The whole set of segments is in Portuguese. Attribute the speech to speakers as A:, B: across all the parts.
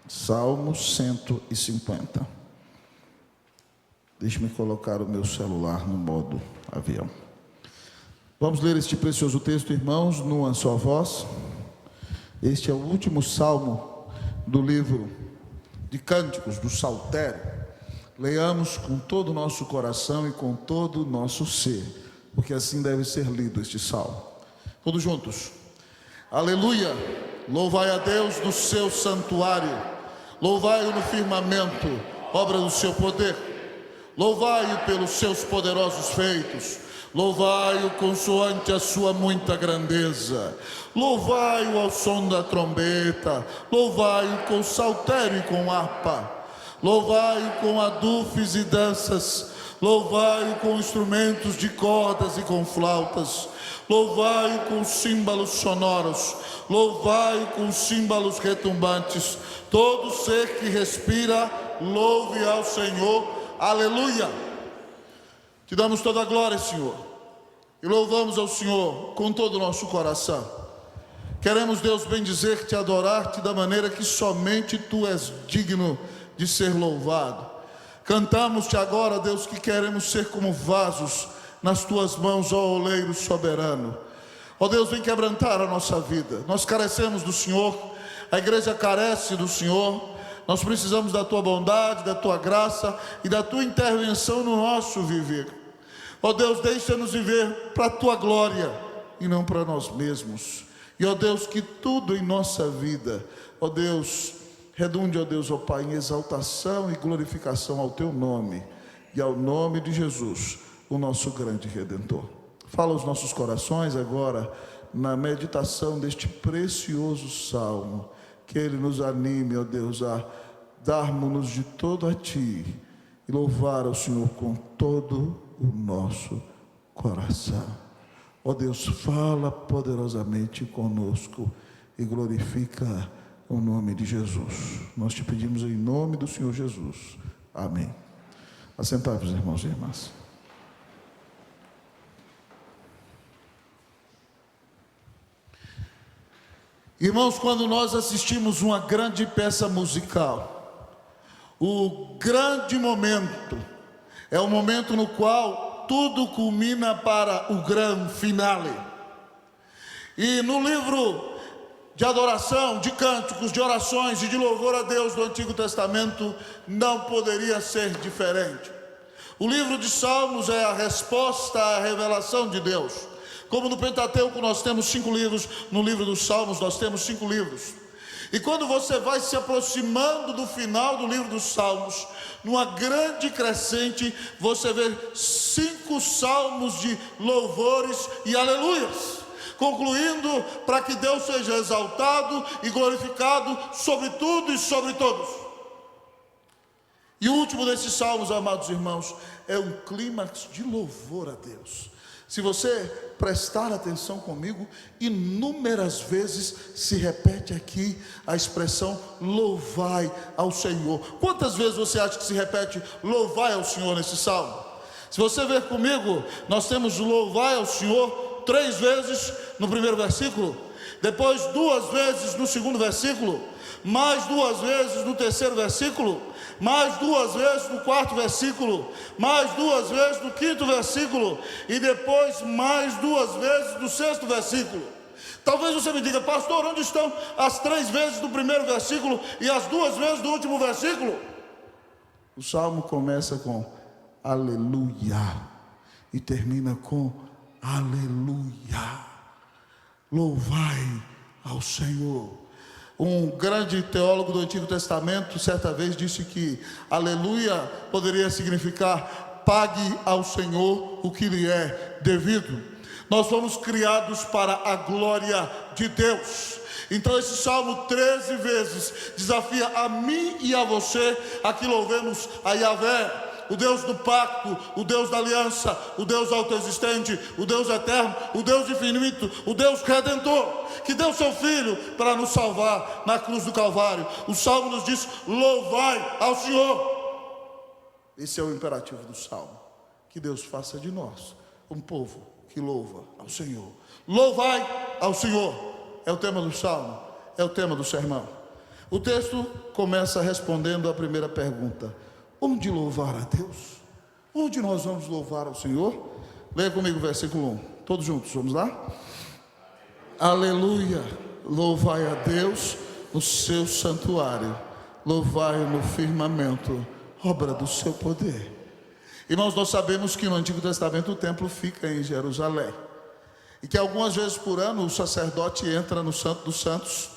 A: Salmo 150. Deixe-me colocar o meu celular no modo avião. Vamos ler este precioso texto, irmãos, numa só voz. Este é o último salmo do livro de Cânticos, do Saltério. Leiamos com todo o nosso coração e com todo o nosso ser, porque assim deve ser lido este salmo. Todos juntos. Aleluia! Louvai a Deus no seu santuário, louvai-o no firmamento, obra do seu poder. Louvai-o pelos seus poderosos feitos, louvai-o consoante a sua muita grandeza. Louvai-o ao som da trombeta, louvai-o com saltério e com harpa. Louvai-o com adufes e danças, louvai-o com instrumentos de cordas e com flautas. Louvai-o com símbolos sonoros, louvai-o com símbolos retumbantes. Todo ser que respira, louve ao Senhor. Aleluia! Te damos toda a glória, Senhor, e louvamos ao Senhor com todo o nosso coração. Queremos, Deus, bendizer-te, adorar-te da maneira que somente Tu és digno de ser louvado. Cantamos-te agora, Deus, que queremos ser como vasos nas Tuas mãos, ó oleiro soberano. Ó Deus, vem quebrantar a nossa vida. Nós carecemos do Senhor, a igreja carece do Senhor. Nós precisamos da Tua bondade, da Tua graça e da Tua intervenção no nosso viver. Ó Deus, deixa-nos viver para a Tua glória e não para nós mesmos. E ó Deus, que tudo em nossa vida, ó Deus, redunde, ó Deus, ó Pai, em exaltação e glorificação ao Teu nome e ao nome de Jesus, o nosso grande Redentor. Fala aos nossos corações agora na meditação deste precioso salmo. Que Ele nos anime, ó Deus, a darmos-nos de todo a Ti e louvar ao Senhor com todo o nosso coração. Ó Deus, fala poderosamente conosco e glorifica o nome de Jesus. Nós te pedimos em nome do Senhor Jesus. Amém. Assentai-vos, irmãos e irmãs. Irmãos, quando nós assistimos uma grande peça musical, o grande momento é o momento no qual tudo culmina para o grande finale. E no livro de adoração, de cânticos, de orações e de louvor a Deus do Antigo Testamento, não poderia ser diferente. O livro de Salmos é a resposta à revelação de Deus. Como no Pentateuco nós temos 5 livros, no livro dos Salmos nós temos 5 livros. E quando você vai se aproximando do final do livro dos Salmos, numa grande crescente, você vê 5 salmos de louvores e aleluias, concluindo para que Deus seja exaltado e glorificado sobre tudo e sobre todos. E o último desses salmos, amados irmãos, é um clímax de louvor a Deus. Se você prestar atenção comigo, inúmeras vezes se repete aqui a expressão louvai ao Senhor. Quantas vezes você acha que se repete louvai ao Senhor nesse salmo? Se você ver comigo, nós temos louvai ao Senhor 3 vezes no primeiro versículo, depois 2 vezes no segundo versículo, mais 2 vezes no terceiro versículo, mais 2 vezes no quarto versículo, mais 2 vezes no quinto versículo, e depois mais 2 vezes no sexto versículo. Talvez você me diga, pastor, onde estão as 3 vezes do primeiro versículo e as 2 vezes do último versículo? O salmo começa com aleluia e termina com aleluia. Louvai ao Senhor. Um grande teólogo do Antigo Testamento certa vez disse que aleluia poderia significar pague ao Senhor o que lhe é devido. Nós fomos criados para a glória de Deus. Então esse salmo 13 vezes desafia a mim e a você a que louvemos a Yahvé, o Deus do pacto, o Deus da aliança, o Deus autoexistente, o Deus eterno, o Deus infinito, o Deus redentor, que deu seu Filho para nos salvar na cruz do Calvário. O Salmo nos diz, louvai ao Senhor. Esse é o imperativo do Salmo, que Deus faça de nós um povo que louva ao Senhor. Louvai ao Senhor, é o tema do Salmo, é o tema do sermão. O texto começa respondendo a primeira pergunta: onde louvar a Deus? Onde nós vamos louvar ao Senhor? Leia comigo o versículo 1, todos juntos, vamos lá? Aleluia, louvai a Deus no seu santuário, louvai-o no firmamento, obra do seu poder. Irmãos, nós sabemos que no Antigo Testamento o templo fica em Jerusalém, e que algumas vezes por ano o sacerdote entra no Santo dos Santos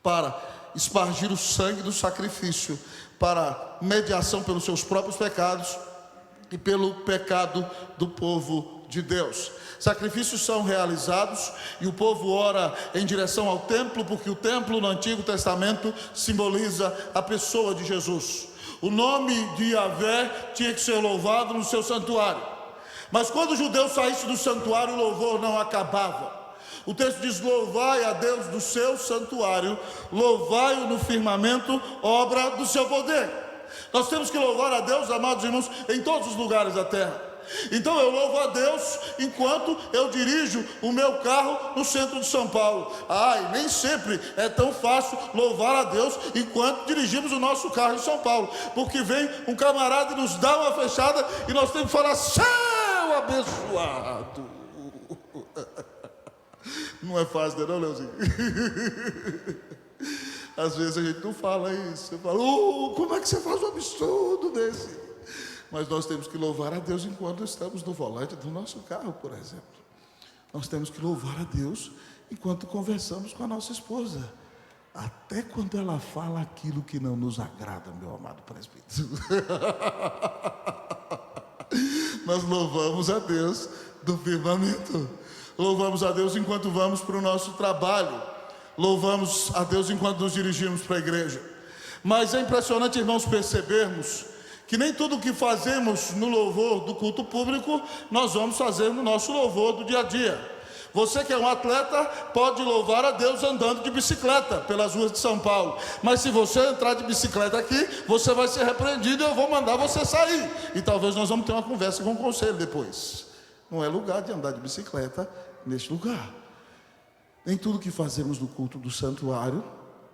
A: para espargir o sangue do sacrifício, para mediação pelos seus próprios pecados e pelo pecado do povo de Deus. Sacrifícios são realizados e o povo ora em direção ao templo, porque o templo no Antigo Testamento simboliza a pessoa de Jesus. O nome de Yahvé tinha que ser louvado no seu santuário, mas quando o judeu saísse do santuário, o louvor não acabava. O texto diz: louvai a Deus do seu santuário, louvai-o no firmamento, obra do seu poder. Nós temos que louvar a Deus, amados irmãos, em todos os lugares da terra. Então eu louvo a Deus enquanto eu dirijo o meu carro no centro de São Paulo. Nem sempre é tão fácil louvar a Deus enquanto dirigimos o nosso carro em São Paulo, porque vem um camarada e nos dá uma fechada e nós temos que falar: céu abençoado. Não é fácil, não, Leozinho? Às vezes a gente não fala isso. Você fala: como é que você faz um absurdo desse? Mas nós temos que louvar a Deus enquanto estamos no volante do nosso carro, por exemplo. Nós temos que louvar a Deus enquanto conversamos com a nossa esposa, até quando ela fala aquilo que não nos agrada, meu amado presbítero. Nós louvamos a Deus do firmamento. Louvamos a Deus enquanto vamos para o nosso trabalho. Louvamos a Deus enquanto nos dirigimos para a igreja. Mas é impressionante, irmãos, percebermos que nem tudo que fazemos no louvor do culto público, nós vamos fazer no nosso louvor do dia a dia. Você que é um atleta, pode louvar a Deus andando de bicicleta pelas ruas de São Paulo. Mas se você entrar de bicicleta aqui, você vai ser repreendido e eu vou mandar você sair. E talvez nós vamos ter uma conversa com o conselho depois. Não é lugar de andar de bicicleta neste lugar. Nem tudo que fazemos no culto do santuário,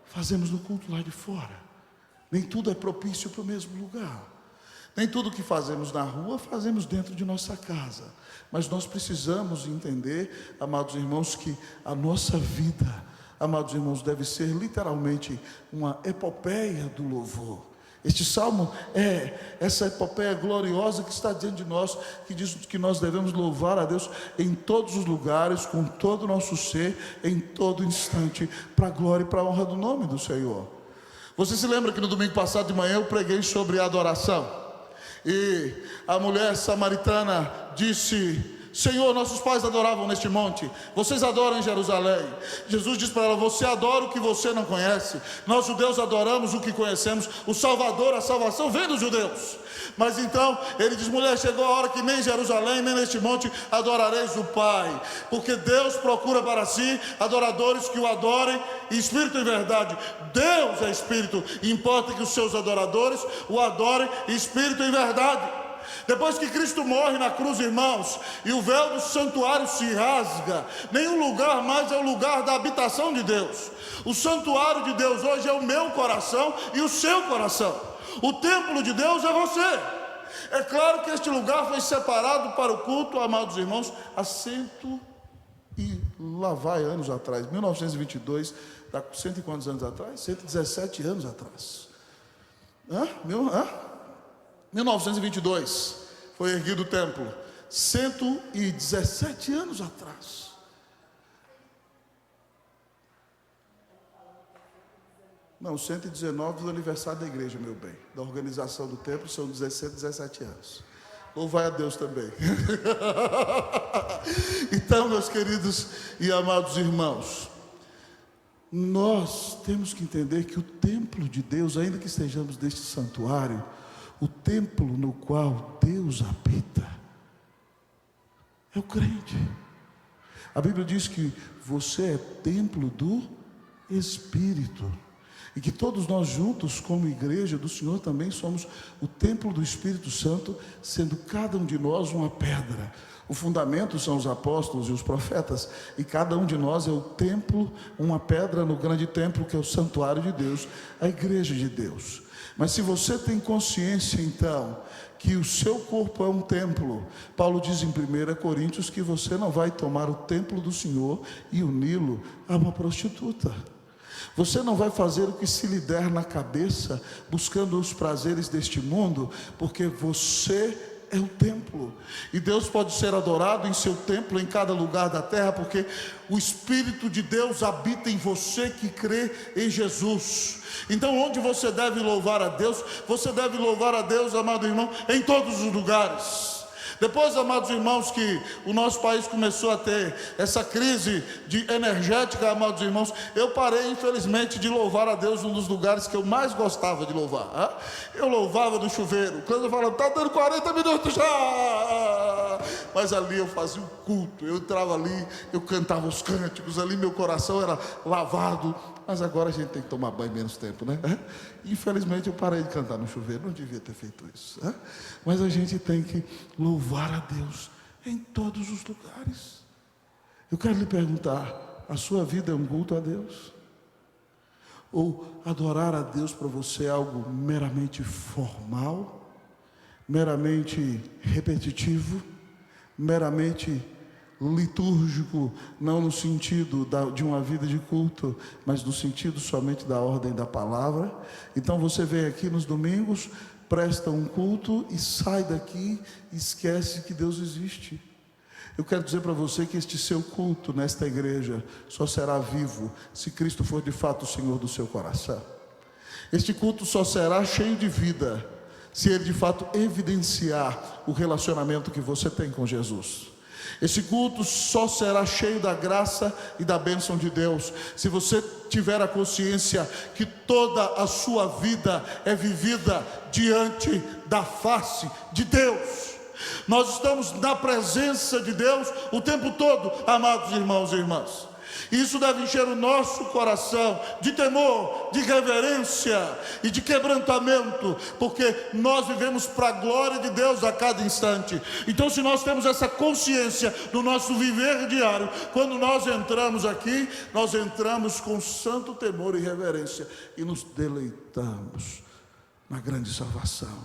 A: fazemos no culto lá de fora. Nem tudo é propício para o mesmo lugar. Nem tudo que fazemos na rua, fazemos dentro de nossa casa. Mas nós precisamos entender, amados irmãos, que a nossa vida, amados irmãos, deve ser literalmente uma epopeia do louvor. Este salmo é essa epopeia gloriosa que está diante de nós, que diz que nós devemos louvar a Deus em todos os lugares, com todo o nosso ser, em todo instante, para a glória e para a honra do nome do Senhor. Você se lembra que no domingo passado de manhã eu preguei sobre adoração? E a mulher samaritana disse: Senhor, nossos pais adoravam neste monte, vocês adoram em Jerusalém. Jesus disse para ela: você adora o que você não conhece. Nós judeus adoramos o que conhecemos. O Salvador, a salvação vem dos judeus. Mas então ele diz: mulher, chegou a hora que nem em Jerusalém, nem neste monte adorareis o Pai, porque Deus procura para si adoradores que o adorem em espírito e verdade. Deus é espírito, importa que os seus adoradores o adorem em espírito e verdade. Depois que Cristo morre na cruz, irmãos, e o véu do santuário se rasga, nenhum lugar mais é o lugar da habitação de Deus. O santuário de Deus hoje é o meu coração e o seu coração. O templo de Deus é você. É claro que este lugar foi separado para o culto, amados irmãos, há lá vai anos atrás, 1922, está com cento e quantos anos atrás? 117 anos atrás. 1922 foi erguido o templo, 117 anos atrás. Não, 119 do aniversário da igreja, meu bem. Da organização do templo são 17 anos. Louvai a Deus também. Então, meus queridos e amados irmãos, nós temos que entender que o templo de Deus, ainda que estejamos neste santuário, o templo no qual Deus habita é o crente. A Bíblia diz que você é templo do Espírito. E que todos nós juntos, como igreja do Senhor, também somos o templo do Espírito Santo, sendo cada um de nós uma pedra. O fundamento são os apóstolos e os profetas, e cada um de nós é o templo, uma pedra no grande templo que é o santuário de Deus, a igreja de Deus. Mas se você tem consciência então que o seu corpo é um templo, Paulo diz em 1 Coríntios que você não vai tomar o templo do Senhor e uni-lo a uma prostituta. Você não vai fazer o que se lhe der na cabeça, buscando os prazeres deste mundo, porque você é o templo, e Deus pode ser adorado em seu templo, em cada lugar da terra, porque o Espírito de Deus habita em você que crê em Jesus. Então onde você deve louvar a Deus? Você deve louvar a Deus, amado irmão, em todos os lugares. Depois, amados irmãos, que o nosso país começou a ter essa crise energética, amados irmãos, eu parei, infelizmente, de louvar a Deus num dos lugares que eu mais gostava de louvar. Eu louvava no chuveiro. Quando eu falava, está dando 40 minutos já. Mas ali eu fazia um culto, eu entrava ali, eu cantava os cânticos, ali meu coração era lavado. Mas agora a gente tem que tomar banho menos tempo, né? Infelizmente eu parei de cantar no chuveiro, não devia ter feito isso. Mas a gente tem que louvar a Deus em todos os lugares. Eu quero lhe perguntar, a sua vida é um culto a Deus? Ou adorar a Deus para você é algo meramente formal, meramente repetitivo, meramente litúrgico, não no sentido de uma vida de culto, mas no sentido somente da ordem da palavra? Então você vem aqui nos domingos, presta um culto e sai daqui e esquece que Deus existe. Eu quero dizer para você que este seu culto nesta igreja só será vivo se Cristo for de fato o Senhor do seu coração. Este culto só será cheio de vida se ele de fato evidenciar o relacionamento que você tem com Jesus. Esse culto só será cheio da graça e da bênção de Deus se você tiver a consciência que toda a sua vida é vivida diante da face de Deus. Nós estamos na presença de Deus o tempo todo, amados irmãos e irmãs. Isso deve encher o nosso coração de temor, de reverência e de quebrantamento, porque nós vivemos para a glória de Deus a cada instante. Então, se nós temos essa consciência do nosso viver diário, quando nós entramos aqui, nós entramos com santo temor e reverência e nos deleitamos na grande salvação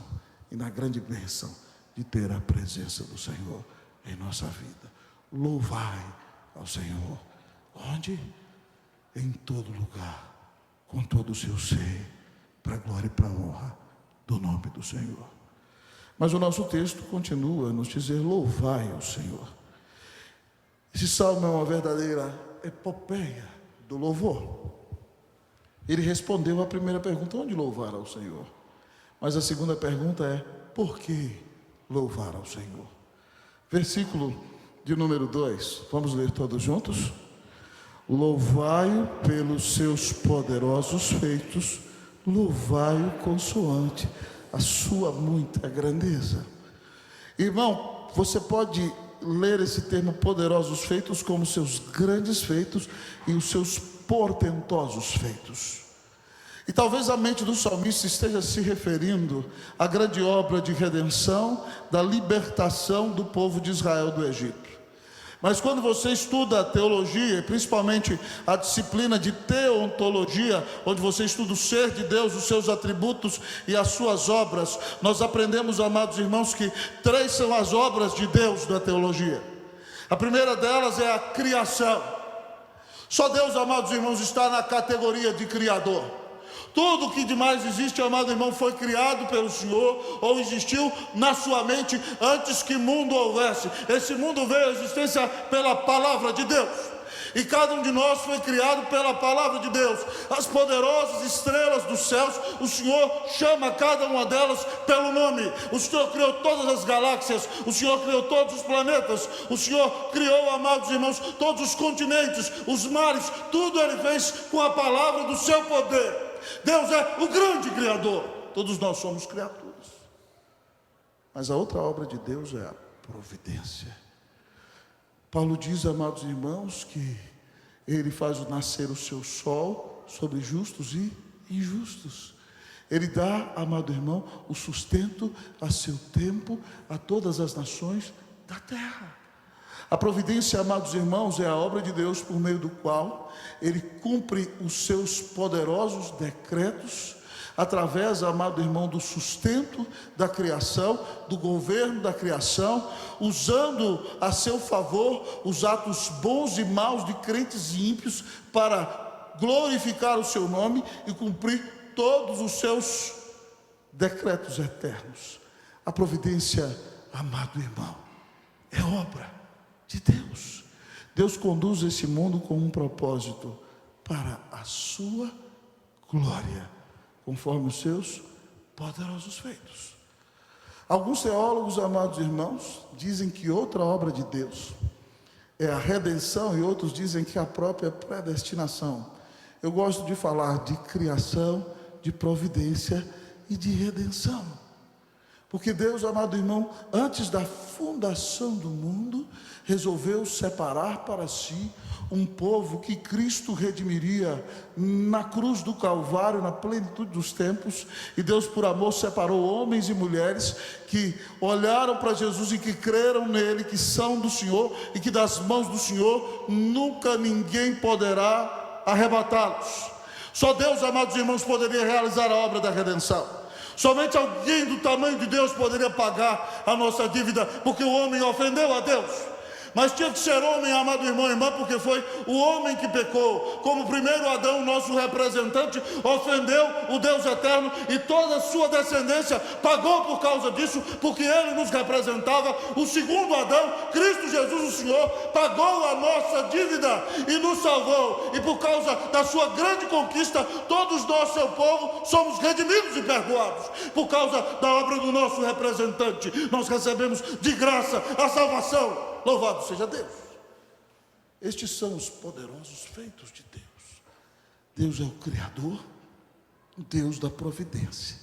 A: e na grande bênção de ter a presença do Senhor em nossa vida. Louvai ao Senhor. Onde? Em todo lugar, com todo o seu ser, para a glória e para a honra do nome do Senhor. Mas o nosso texto continua a nos dizer: louvai ao Senhor. Esse salmo é uma verdadeira epopeia do louvor. Ele respondeu à primeira pergunta: onde louvar ao Senhor? Mas a segunda pergunta é: por que louvar ao Senhor? Versículo de número 2, vamos ler todos juntos? Louvai-o pelos seus poderosos feitos, louvai-o consoante a sua muita grandeza. Irmão, você pode ler esse termo poderosos feitos como seus grandes feitos e os seus portentosos feitos. E talvez a mente do salmista esteja se referindo à grande obra de redenção, da libertação do povo de Israel do Egito. Mas quando você estuda a teologia, principalmente a disciplina de teontologia, onde você estuda o ser de Deus, os seus atributos e as suas obras, nós aprendemos, amados irmãos, que 3 são as obras de Deus da teologia. A primeira delas é a criação. Só Deus, amados irmãos, está na categoria de criador. Tudo que de mais existe, amado irmão, foi criado pelo Senhor, ou existiu na sua mente antes que mundo houvesse. Esse mundo veio à existência pela palavra de Deus, e cada um de nós foi criado pela palavra de Deus. As poderosas estrelas dos céus, o Senhor chama cada uma delas pelo nome. O Senhor criou todas as galáxias, o Senhor criou todos os planetas, o Senhor criou, amados irmãos, todos os continentes, os mares, tudo Ele fez com a palavra do seu poder. Deus é o grande Criador, todos nós somos criaturas. Mas a outra obra de Deus é a providência. Paulo diz, amados irmãos, que Ele faz nascer o seu sol sobre justos e injustos. Ele dá, amado irmão, o sustento a seu tempo a todas as nações da terra. A providência, amados irmãos, é a obra de Deus por meio do qual Ele cumpre os seus poderosos decretos através, amado irmão, do sustento da criação, do governo da criação, usando a seu favor os atos bons e maus de crentes e ímpios para glorificar o seu nome e cumprir todos os seus decretos eternos. A providência, amado irmão, é obra de Deus. Deus conduz esse mundo com um propósito para a sua glória, conforme os seus poderosos feitos. Alguns teólogos, amados irmãos, dizem que outra obra de Deus é a redenção, e outros dizem que a própria predestinação. Eu gosto de falar de criação, de providência e de redenção. Porque Deus, amado irmão, antes da fundação do mundo, resolveu separar para si um povo que Cristo redimiria na cruz do Calvário, na plenitude dos tempos. E Deus, por amor, separou homens e mulheres que olharam para Jesus e que creram nele, que são do Senhor e que das mãos do Senhor nunca ninguém poderá arrebatá-los. Só Deus, amados irmãos, poderia realizar a obra da redenção. Somente alguém do tamanho de Deus poderia pagar a nossa dívida, porque o homem ofendeu a Deus. Mas tinha que ser homem, amado irmão e irmã, porque foi o homem que pecou. Como o primeiro Adão, nosso representante, ofendeu o Deus eterno, e toda a sua descendência pagou por causa disso, porque ele nos representava. O segundo Adão, Cristo Jesus, o Senhor, pagou a nossa dívida e nos salvou. E por causa da sua grande conquista, todos nós, seu povo, somos redimidos e perdoados. Por causa da obra do nosso representante, nós recebemos de graça a salvação. Louvado seja Deus. Estes são os poderosos feitos de Deus. Deus é o Criador, o Deus da providência,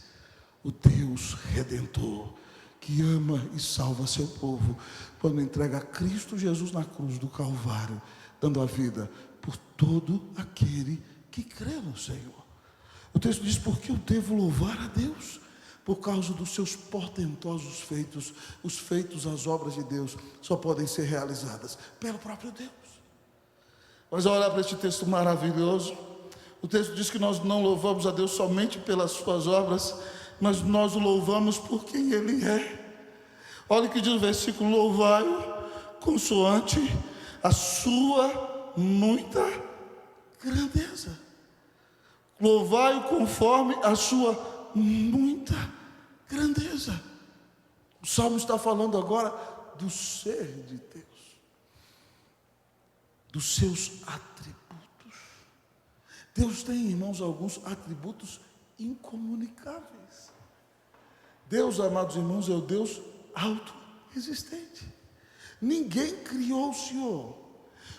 A: o Deus Redentor, que ama e salva seu povo, quando entrega Cristo Jesus na cruz do Calvário, dando a vida por todo aquele que crê no Senhor. O texto diz: porque eu devo louvar a Deus? Por causa dos seus portentosos feitos. Os feitos, as obras de Deus, só podem ser realizadas pelo próprio Deus. Mas ao olhar para este texto maravilhoso, o texto diz que nós não louvamos a Deus somente pelas suas obras, mas nós o louvamos por quem Ele é. Olha o que diz o versículo: louvai-o consoante a sua muita grandeza. Louvai-o conforme a sua muita grandeza. O Salmo está falando agora do ser de Deus, dos seus atributos. Deus tem, irmãos, alguns atributos incomunicáveis. Deus, amados irmãos, é o Deus autoexistente. Ninguém criou o Senhor.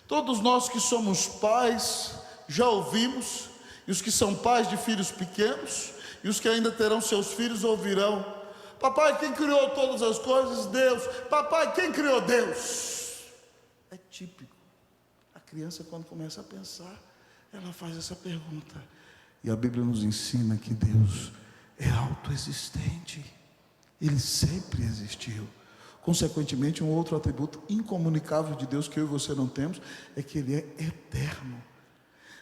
A: Todos nós que somos pais já ouvimos, e os que são pais de filhos pequenos, e os que ainda terão seus filhos ouvirão: papai, quem criou todas as coisas? Deus. Papai, quem criou Deus? É típico. A criança, quando começa a pensar, ela faz essa pergunta. E a Bíblia nos ensina que Deus é autoexistente. Ele sempre existiu. Consequentemente, um outro atributo incomunicável de Deus que eu e você não temos é que Ele é eterno.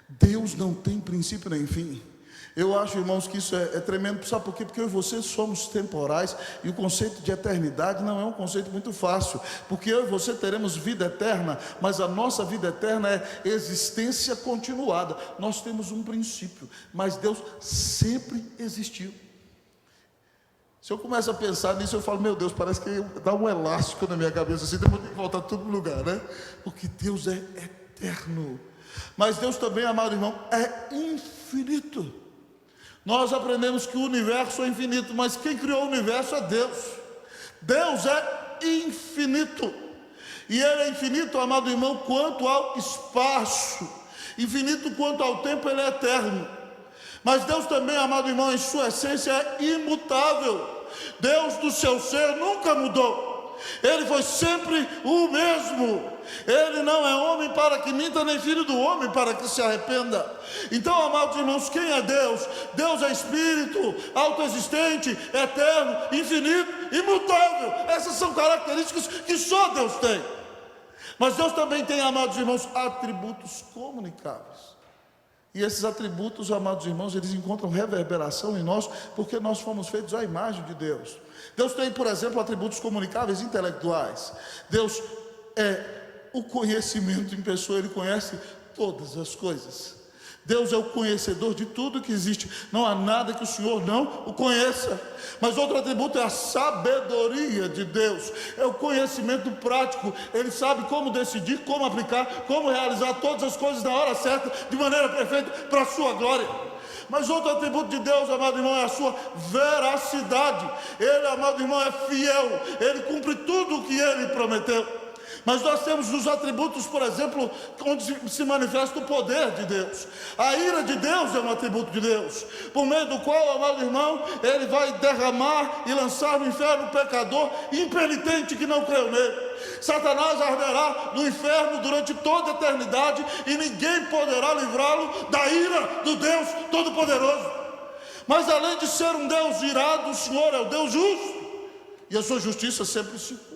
A: Deus não tem princípio nem fim. Eu acho, irmãos, que isso é tremendo. Sabe por quê? Porque eu e você somos temporais, e o conceito de eternidade não é um conceito muito fácil, porque eu e você teremos vida eterna, mas a nossa vida eterna é existência continuada. Nós temos um princípio, mas Deus sempre existiu. Se eu começo a pensar nisso, eu falo: meu Deus, parece que dá um elástico na minha cabeça, assim, depois tem que voltar tudo no lugar, né? Porque Deus é eterno. Mas Deus também, amado irmão, é infinito. Nós aprendemos que o universo é infinito, mas quem criou o universo é Deus. Deus é infinito. E Ele é infinito, amado irmão, quanto ao espaço. Infinito quanto ao tempo, Ele é eterno. Mas Deus também, amado irmão, em sua essência é imutável. Deus, do seu ser, nunca mudou. Ele foi sempre o mesmo. Ele não é homem para que minta, nem filho do homem para que se arrependa. Então, amados irmãos, quem é Deus? Deus é Espírito, autoexistente, eterno, infinito, imutável. Essas são características que só Deus tem. Mas Deus também tem, amados irmãos, atributos comunicáveis. E esses atributos, amados irmãos, eles encontram reverberação em nós, porque nós fomos feitos à imagem de Deus. Deus tem, por exemplo, atributos comunicáveis intelectuais. Deus é o conhecimento em pessoa, Ele conhece todas as coisas. Deus é o conhecedor de tudo que existe. Não há nada que o Senhor não o conheça. Mas outro atributo é a sabedoria de Deus. É o conhecimento prático. Ele sabe como decidir, como aplicar, como realizar todas as coisas na hora certa, de maneira perfeita, para a sua glória. Mas outro atributo de Deus, amado irmão, é a sua veracidade. Ele, amado irmão, é fiel. Ele cumpre tudo o que Ele prometeu. Mas nós temos os atributos, por exemplo, onde se manifesta o poder de Deus. A ira de Deus é um atributo de Deus, por meio do qual, amado irmão, Ele vai derramar e lançar no inferno o pecador impenitente que não creu nele. Satanás arderá no inferno durante toda a eternidade e ninguém poderá livrá-lo da ira do Deus Todo-Poderoso. Mas além de ser um Deus irado, o Senhor é o Deus justo, e a sua justiça sempre se cumpre.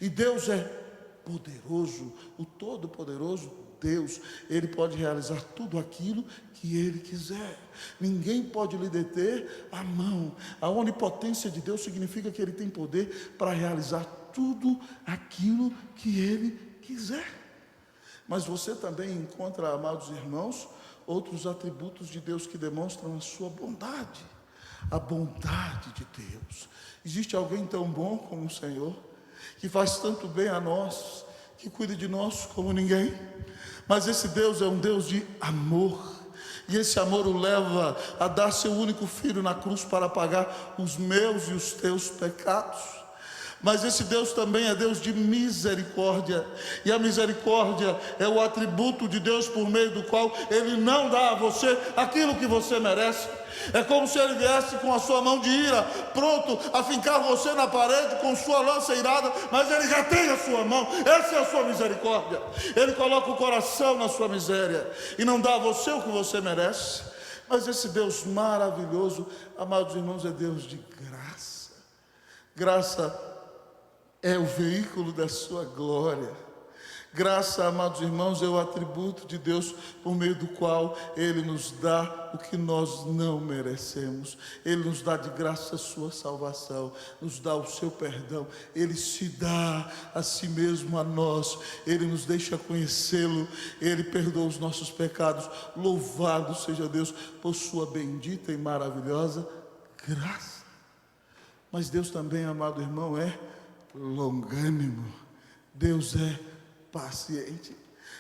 A: E Deus é poderoso, o Todo-Poderoso Deus. Ele pode realizar tudo aquilo que Ele quiser. Ninguém pode lhe deter a mão. A onipotência de Deus significa que Ele tem poder para realizar tudo aquilo que Ele quiser. Mas você também encontra, amados irmãos, outros atributos de Deus que demonstram a sua bondade. A bondade de Deus. Existe alguém tão bom como o Senhor, que faz tanto bem a nós, que cuida de nós como ninguém? Mas esse Deus é um Deus de amor, e esse amor o leva a dar seu único filho na cruz para pagar os meus e os teus pecados. Mas esse Deus também é Deus de misericórdia, e a misericórdia é o atributo de Deus por meio do qual Ele não dá a você aquilo que você merece. É como se Ele viesse com a sua mão de ira, pronto a fincar você na parede com sua lança irada, mas Ele já tem a sua mão. Essa é a sua misericórdia. Ele coloca o coração na sua miséria e não dá a você o que você merece. Mas esse Deus maravilhoso, amados irmãos, é Deus de graça. Graça é o veículo da sua glória. Graça, amados irmãos, é o atributo de Deus por meio do qual Ele nos dá o que nós não merecemos. Ele nos dá de graça a sua salvação, nos dá o seu perdão. Ele se dá a si mesmo a nós. Ele nos deixa conhecê-lo. Ele perdoa os nossos pecados. Louvado seja Deus por sua bendita e maravilhosa graça. Mas Deus também, amado irmão, é longânimo. Deus é paciente.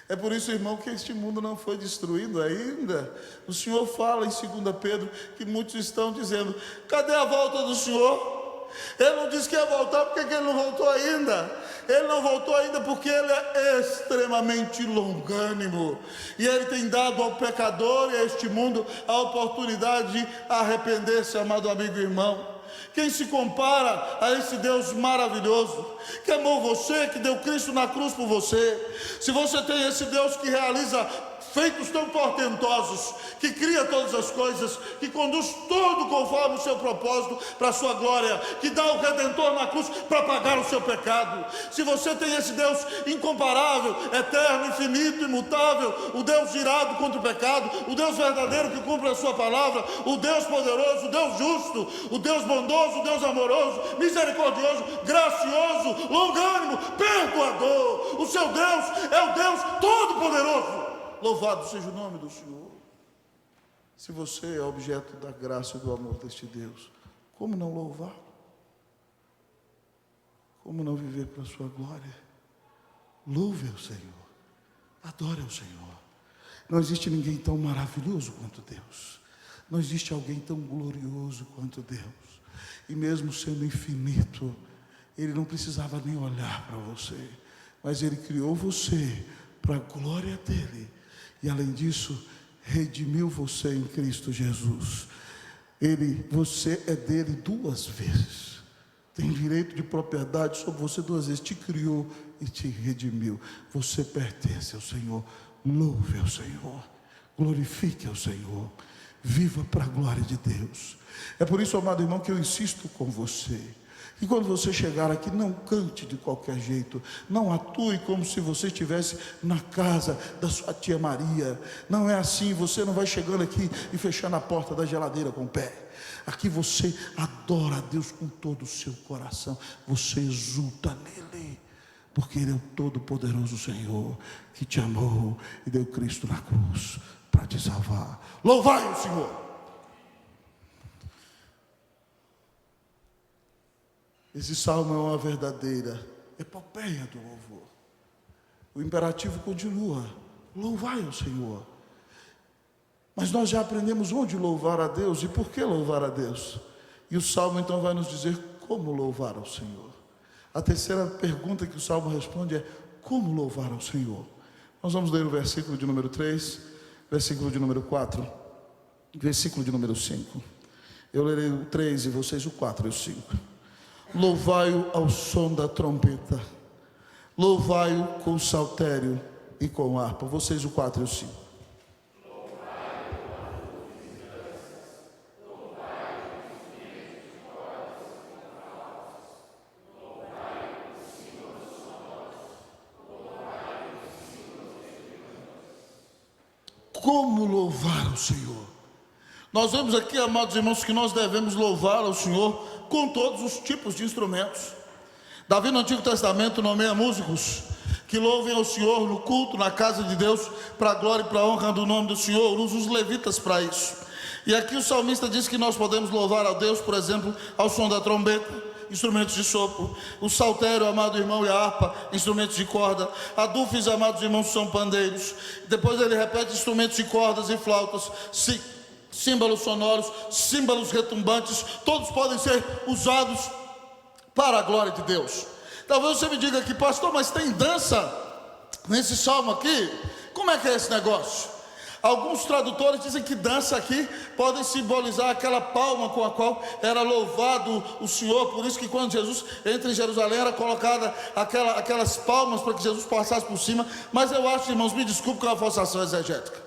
A: É por isso, irmão, que este mundo não foi destruído ainda. O Senhor fala em 2 Pedro que muitos estão dizendo: cadê a volta do Senhor? Ele não disse que ia voltar, por que Ele não voltou ainda? Ele não voltou ainda porque Ele é extremamente longânimo, e Ele tem dado ao pecador e a este mundo a oportunidade de arrepender-se, amado amigo e irmão. Quem se compara a esse Deus maravilhoso, que amou você, que deu Cristo na cruz por você? Se você tem esse Deus que realiza feitos tão portentosos, que cria todas as coisas, que conduz tudo conforme o seu propósito para a sua glória, que dá o Redentor na cruz para pagar o seu pecado. Se você tem esse Deus incomparável, eterno, infinito, imutável, o Deus irado contra o pecado, o Deus verdadeiro que cumpre a sua palavra, o Deus poderoso, o Deus justo, o Deus bondoso, o Deus amoroso, misericordioso, gracioso, longânimo, perdoador, o seu Deus é o Deus todo-poderoso. Louvado seja o nome do Senhor. Se você é objeto da graça e do amor deste Deus, como não louvar? Como não viver para a sua glória? Louve ao Senhor, adore ao Senhor. Não existe ninguém tão maravilhoso quanto Deus. Não existe alguém tão glorioso quanto Deus. E mesmo sendo infinito, Ele não precisava nem olhar para você, mas Ele criou você para a glória dEle. E além disso, redimiu você em Cristo Jesus. Você é dele 2 vezes. tem direito de propriedade sobre você 2 vezes, te criou e te redimiu. Você pertence ao Senhor. Louve ao Senhor, glorifique ao Senhor, viva para a glória de Deus. É por isso, amado irmão, que eu insisto com você, que quando você chegar aqui, não cante de qualquer jeito, não atue como se você estivesse na casa da sua tia Maria. Não é assim. Você não vai chegando aqui e fechando a porta da geladeira com o pé. Aqui você adora a Deus com todo o seu coração, você exulta nele, porque Ele é o Todo-Poderoso Senhor, que te amou e deu Cristo na cruz para te salvar. Louvai o Senhor. Esse salmo é uma verdadeira epopeia do louvor. O imperativo continua: louvai o Senhor. Mas nós já aprendemos onde louvar a Deus e por que louvar a Deus. E o salmo então vai nos dizer como louvar ao Senhor. A terceira pergunta que o salmo responde é: como louvar ao Senhor? Nós vamos ler o versículo de número 3, versículo de número 4, versículo de número 5. Eu lerei o 3 e vocês o 4 e o 5. Louvai-o ao som da trombeta, louvai-o com o saltério e com harpa. Vocês o 4 e o 5. Como louvar o Senhor? Nós vemos aqui, amados irmãos, que nós devemos louvar ao Senhor com todos os tipos de instrumentos. Davi no Antigo Testamento nomeia músicos que louvem ao Senhor no culto, na casa de Deus, para a glória e para a honra do nome do Senhor. Usa os levitas para isso. E aqui o salmista diz que nós podemos louvar a Deus, por exemplo, ao som da trombeta, instrumentos de sopro, o saltério, amado irmão, e a harpa, instrumentos de corda. Adufes, amados irmãos, são pandeiros. Depois ele repete: instrumentos de cordas e flautas, símbolos sonoros, símbolos retumbantes, todos podem ser usados para a glória de Deus. Talvez você me diga aqui: pastor, mas tem dança nesse salmo aqui? Como é que é esse negócio? Alguns tradutores dizem que dança aqui pode simbolizar aquela palma com a qual era louvado o Senhor. Por isso que quando Jesus entra em Jerusalém era colocada aquelas palmas para que Jesus passasse por cima. Mas eu acho, irmãos, me desculpe com a forçação exegética,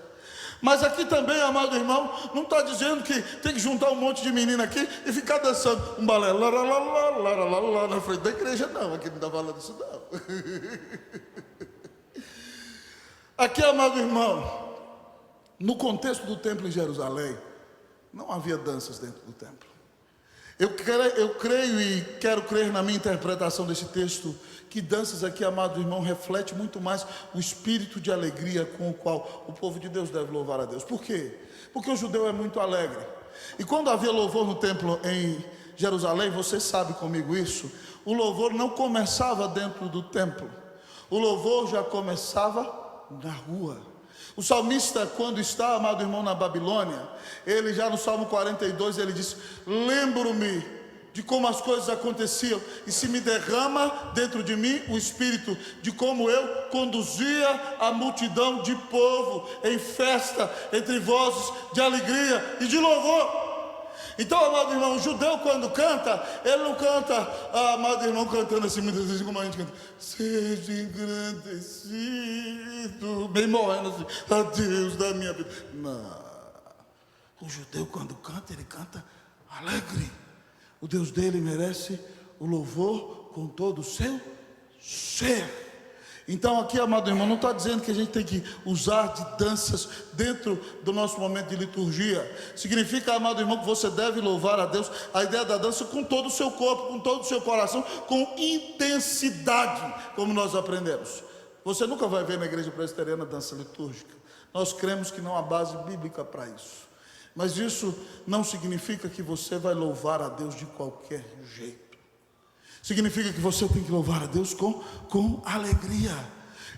A: mas aqui também, amado irmão, não está dizendo que tem que juntar um monte de menina aqui e ficar dançando um balé lá, na frente da igreja. Não, aqui não está falando isso não. Aqui, amado irmão, no contexto do templo em Jerusalém, não havia danças dentro do templo. Eu creio e quero crer na minha interpretação desse texto, que danças aqui, amado irmão, reflete muito mais o espírito de alegria com o qual o povo de Deus deve louvar a Deus. Por quê? Porque o judeu é muito alegre. E quando havia louvor no templo em Jerusalém, você sabe comigo isso, o louvor não começava dentro do templo. O louvor já começava na rua. O salmista, quando está, amado irmão, na Babilônia, ele já no Salmo 42, ele diz: lembro-me de como as coisas aconteciam, e se me derrama dentro de mim o espírito de como eu conduzia a multidão de povo em festa, entre vozes de alegria e de louvor. Então, amado irmão, o judeu quando canta, ele não canta, amado irmão, cantando assim, muitas vezes como a gente canta: seja engrandecido, bem morrendo assim, a Deus da minha vida. Não, o judeu quando canta, ele canta alegre. O Deus dele merece o louvor com todo o seu ser. Então aqui, amado irmão, não está dizendo que a gente tem que usar de danças dentro do nosso momento de liturgia. Significa, amado irmão, que você deve louvar a Deus, a ideia da dança, com todo o seu corpo, com todo o seu coração, com intensidade, como nós aprendemos. Você nunca vai ver na igreja presbiteriana dança litúrgica. Nós cremos que não há base bíblica para isso. Mas isso não significa que você vai louvar a Deus de qualquer jeito. Significa que você tem que louvar a Deus com alegria.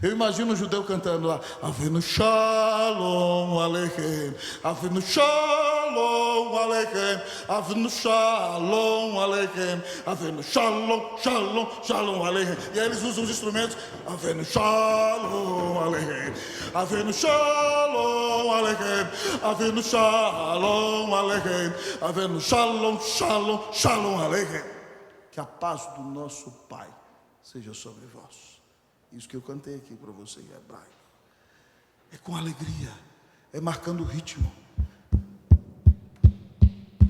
A: Eu imagino o judeu cantando lá: Avenu Shalom Aleichem, Avenu Shalom Aleichem, Avenu Shalom Aleichem, Avenu Shalom, Shalom, Shalom Aleichem. E aí eles usam os instrumentos: Avenu Shalom Aleichem, Avenu Shalom Aleichem, Avenu Shalom Aleichem, Avenu Shalom, Shalom, Shalom Aleichem. que a paz do nosso Pai seja sobre vós. Isso que eu cantei aqui para você em hebraico. É com alegria, é marcando o ritmo,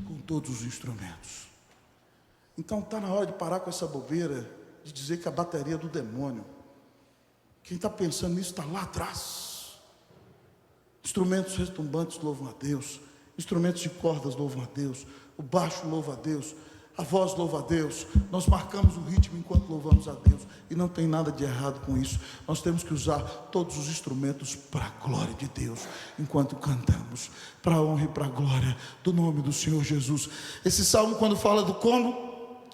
A: com todos os instrumentos. Então está na hora de parar com essa bobeira de dizer que a bateria é do demônio. Quem está pensando nisso está lá atrás. Instrumentos retumbantes louvam a Deus, instrumentos de cordas louvam a Deus, o baixo louva a Deus, a voz louva a Deus. Nós marcamos o ritmo enquanto louvamos a Deus, e não tem nada de errado com isso. Nós temos que usar todos os instrumentos para a glória de Deus, enquanto cantamos, para a honra e para a glória do nome do Senhor Jesus. Esse salmo, quando fala do como,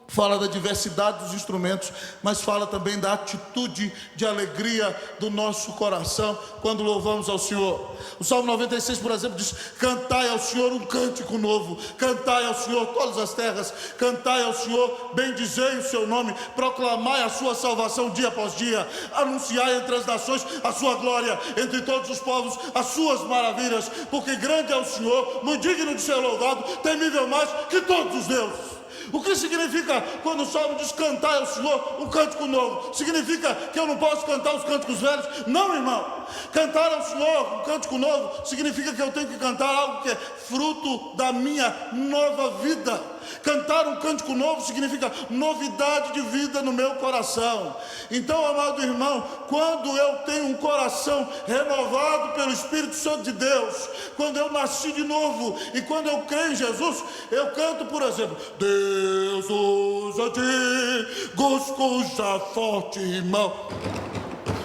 A: fala da diversidade dos instrumentos, mas fala também da atitude de alegria do nosso coração quando louvamos ao Senhor. O Salmo 96, por exemplo, diz: cantai ao Senhor um cântico novo, cantai ao Senhor todas as terras, cantai ao Senhor, bendizei o seu nome, proclamai a sua salvação dia após dia, anunciai entre as nações a sua glória, entre todos os povos as suas maravilhas, porque grande é o Senhor, muito digno de ser louvado, temível mais que todos os deuses. O que significa quando o Salmo diz cantar ao Senhor um cântico novo? Significa que eu não posso cantar os cânticos velhos? Não, irmão. Cantar ao Senhor um cântico novo significa que eu tenho que cantar algo que é fruto da minha nova vida. Cantar um cântico novo significa novidade de vida no meu coração. Então, amado irmão, quando eu tenho um coração renovado pelo Espírito Santo de Deus, quando eu nasci de novo e quando eu creio em Jesus, eu canto, por exemplo: Deus os antigos cuja forte mão,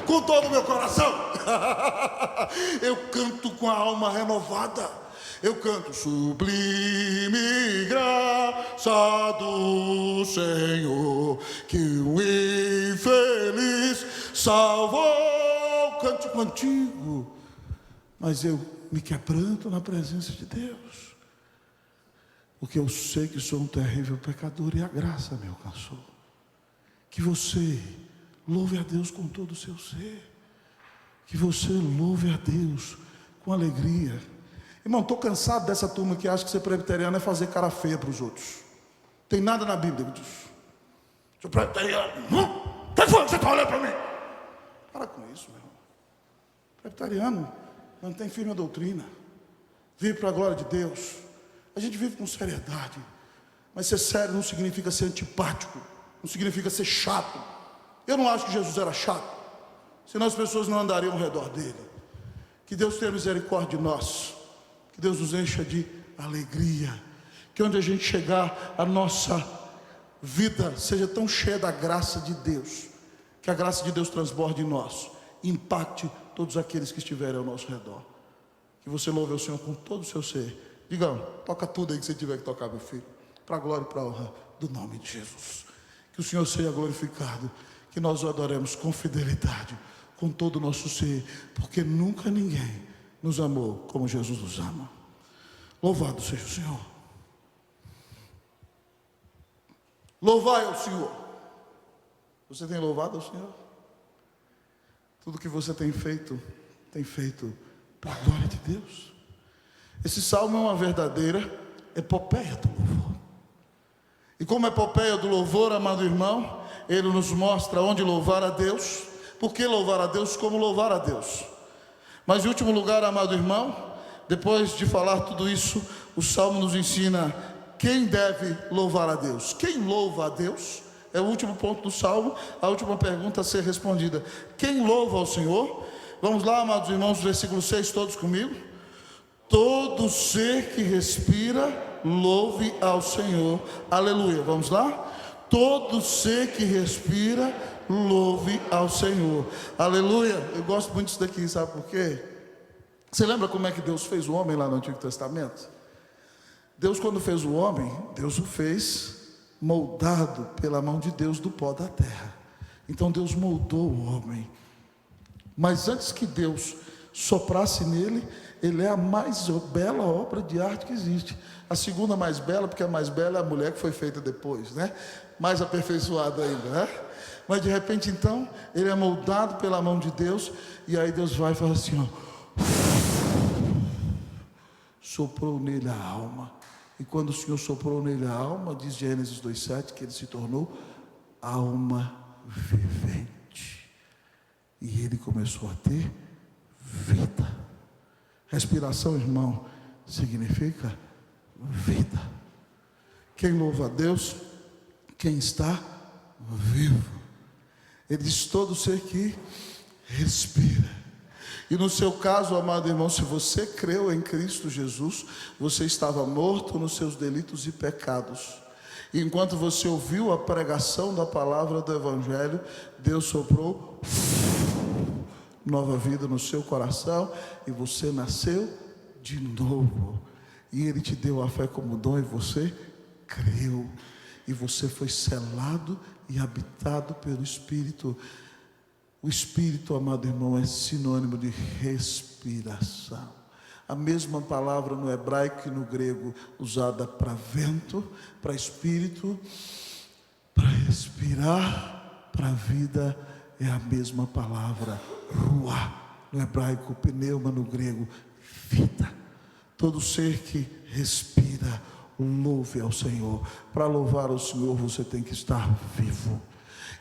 A: com todo o meu coração. Eu canto com a alma renovada. Eu canto: sublime graça do Senhor, que o infeliz salvou. Cântico antigo, mas eu me quebranto na presença de Deus, porque eu sei que sou um terrível pecador e a graça me alcançou. Que você louve a Deus com todo o seu ser, que você louve a Deus com alegria. Irmão, estou cansado dessa turma que acha que ser presbiteriano é fazer cara feia para os outros. Tem nada na Bíblia que diz: sou presbiteriano, o que foi que você está olhando para mim? Para com isso, meu irmão. Presbiteriano mantém firme a doutrina, vive para a glória de Deus. A gente vive com seriedade, mas ser sério não significa ser antipático, não significa ser chato. Eu não acho que Jesus era chato, senão as pessoas não andariam ao redor dele. Que Deus tenha misericórdia de nós, que Deus nos encha de alegria, que onde a gente chegar, a nossa vida seja tão cheia da graça de Deus, que a graça de Deus transborde em nós, impacte todos aqueles que estiverem ao nosso redor. Que você louve ao Senhor com todo o seu ser. Diga: toca tudo aí que você tiver que tocar, meu filho, para a glória e para a honra do nome de Jesus. Que o Senhor seja glorificado, que nós o adoremos com fidelidade, com todo o nosso ser, porque nunca ninguém nos amou como Jesus nos ama. Louvado seja o Senhor. Louvai ao Senhor. Você tem louvado ao Senhor? Tudo que você tem feito para a glória de Deus. Esse salmo é uma verdadeira epopeia do louvor. E como epopeia do louvor, amado irmão, ele nos mostra onde louvar a Deus, por que louvar a Deus, como louvar a Deus. Mas em último lugar, amado irmão, depois de falar tudo isso, o Salmo nos ensina quem deve louvar a Deus. Quem louva a Deus? É o último ponto do Salmo, a última pergunta a ser respondida. Quem louva ao Senhor? Vamos lá, amados irmãos, versículo 6, todos comigo. Todo ser que respira, louve ao Senhor. Aleluia, vamos lá? Todo ser que respira, louve ao Senhor. Aleluia. Eu gosto muito disso daqui, sabe por quê? Você lembra como é que Deus fez o homem lá no Antigo Testamento? Deus, quando fez o homem, Deus o fez moldado pela mão de Deus do pó da terra. Então Deus moldou o homem. Mas antes que Deus soprasse nele, ele é a mais bela obra de arte que existe. A segunda mais bela, porque a mais bela é a mulher que foi feita depois, né? Mais aperfeiçoada ainda, né? Mas de repente então, ele é moldado pela mão de Deus, e aí Deus vai e fala assim, ó, soprou nele a alma, E quando o Senhor soprou nele a alma, diz Gênesis 2,7, que ele se tornou alma vivente. E ele começou a ter vida. Respiração, irmão, significa vida. Quem louva a Deus, quem está vivo. Ele diz: todo ser que respira. E no seu caso, amado irmão, se você creu em Cristo Jesus, você estava morto nos seus delitos e pecados. E enquanto você ouviu a pregação da palavra do Evangelho, Deus soprou nova vida no seu coração e você nasceu de novo. E Ele te deu a fé como dom e você creu. E você foi selado e habitado pelo Espírito. O Espírito, amado irmão, é sinônimo de respiração. A mesma palavra no hebraico e no grego usada para vento, para espírito, para respirar, para vida, é a mesma palavra ruá, no hebraico, pneuma, no grego, vida. Todo ser que respira, louve ao Senhor. Para louvar ao Senhor, você tem que estar vivo.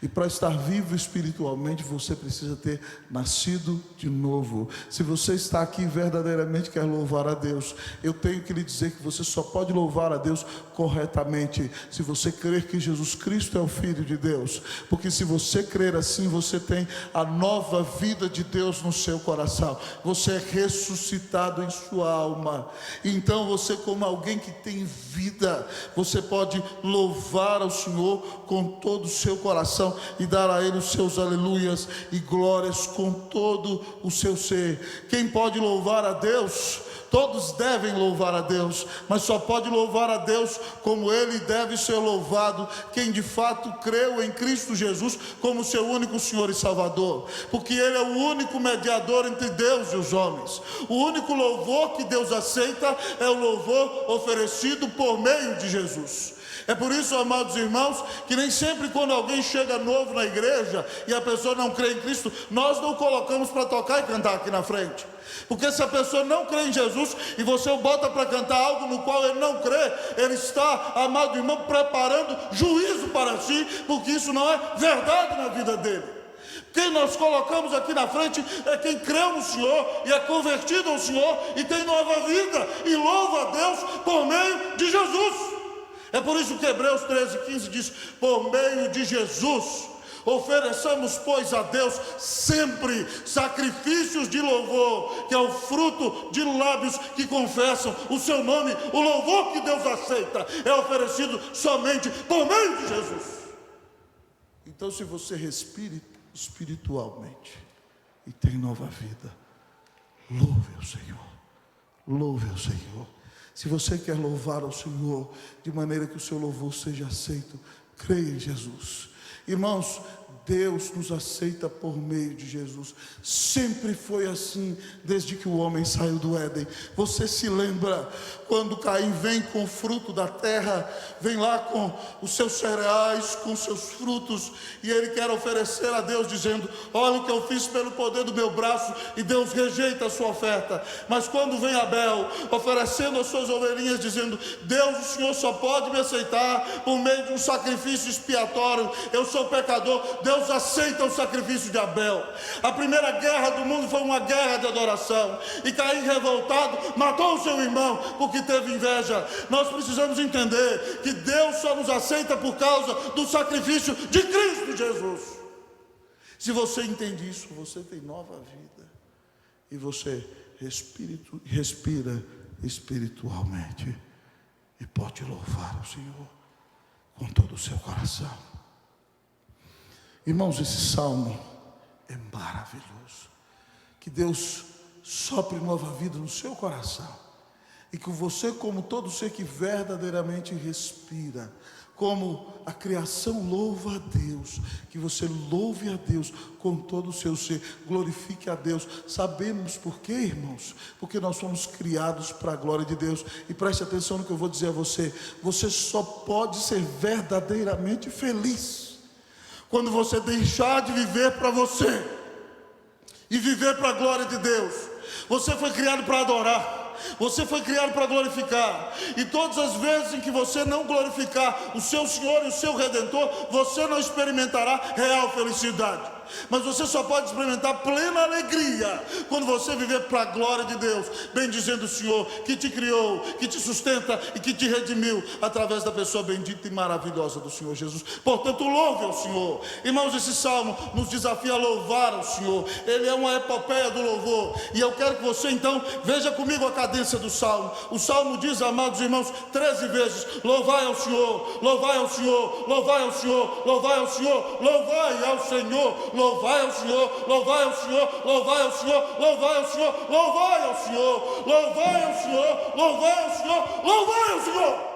A: E para estar vivo espiritualmente, você precisa ter nascido de novo. Se você está aqui e verdadeiramente quer louvar a Deus, eu tenho que lhe dizer que você só pode louvar a Deus corretamente se você crer que Jesus Cristo é o Filho de Deus. Porque se você crer assim, você tem a nova vida de Deus no seu coração. Você é ressuscitado em sua alma. Então você, como alguém que tem vida, você pode louvar ao Senhor com todo o seu coração e dar a Ele os seus aleluias e glórias com todo o seu ser. Quem pode louvar a Deus? Todos devem louvar a Deus, mas só pode louvar a Deus como Ele deve ser louvado, quem de fato creu em Cristo Jesus como seu único Senhor e Salvador, porque Ele é o único mediador entre Deus e os homens. O único louvor que Deus aceita é o louvor oferecido por meio de Jesus. É por isso, amados irmãos, que nem sempre quando alguém chega novo na igreja e a pessoa não crê em Cristo, nós não colocamos para tocar e cantar aqui na frente. Porque se a pessoa não crê em Jesus e você o bota para cantar algo no qual ele não crê, ele está, amado irmão, preparando juízo para si, porque isso não é verdade na vida dele. Quem nós colocamos aqui na frente é quem creu no Senhor e é convertido ao Senhor e tem nova vida e louva a Deus por meio de Jesus. É por isso que Hebreus 13:15 diz: por meio de Jesus ofereçamos, pois, a Deus sempre sacrifícios de louvor, que é o fruto de lábios que confessam o seu nome. O louvor que Deus aceita é oferecido somente por meio de Jesus. Então, se você respira espiritualmente e tem nova vida, louve ao Senhor, louve ao Senhor. Se você quer louvar ao Senhor de maneira que o seu louvor seja aceito, creia em Jesus. Irmãos, Deus nos aceita por meio de Jesus. Sempre foi assim, desde que o homem saiu do Éden. Você se lembra quando Caim vem com o fruto da terra, vem lá com os seus cereais, com os seus frutos, e ele quer oferecer a Deus, dizendo: olha o que eu fiz pelo poder do meu braço, e Deus rejeita a sua oferta. Mas quando vem Abel, oferecendo as suas ovelhinhas, dizendo: Deus, o Senhor só pode me aceitar por meio de um sacrifício expiatório, eu sou pecador. Deus aceita o sacrifício de Abel. A primeira guerra do mundo foi uma guerra de adoração, e Caim, revoltado, matou o seu irmão porque teve inveja. Nós precisamos entender que Deus só nos aceita por causa do sacrifício de Cristo Jesus. Se você entende isso, você tem nova vida e você respira espiritualmente e pode louvar o Senhor com todo o seu coração. Irmãos, esse salmo é maravilhoso. Que Deus sopre nova vida no seu coração, e que você, como todo ser que verdadeiramente respira, como a criação louva a Deus, que você louve a Deus com todo o seu ser, glorifique a Deus. Sabemos por quê, irmãos? Porque nós fomos criados para a glória de Deus. E preste atenção no que eu vou dizer a você: você só pode ser verdadeiramente feliz quando você deixar de viver para você e viver para a glória de Deus. Você foi criado para adorar. Você foi criado para glorificar. E todas as vezes em que você não glorificar o seu Senhor e o seu Redentor, você não experimentará real felicidade. Mas você só pode experimentar plena alegria quando você viver para a glória de Deus, bendizendo o Senhor que te criou, que te sustenta e que te redimiu através da pessoa bendita e maravilhosa do Senhor Jesus. Portanto, louve ao Senhor. Irmãos, esse salmo nos desafia a louvar ao Senhor. Ele é uma epopeia do louvor. E eu quero que você então veja comigo a cadência do salmo. O salmo diz, amados irmãos, 13 vezes: louvai ao Senhor, louvai ao Senhor, louvai ao Senhor, louvai ao Senhor, louvai ao Senhor. Louvai ao Senhor, louvai ao Senhor, louvai ao Senhor, louvai ao Senhor, louvai ao Senhor, louvai ao Senhor, louvai ao Senhor, louvai ao Senhor.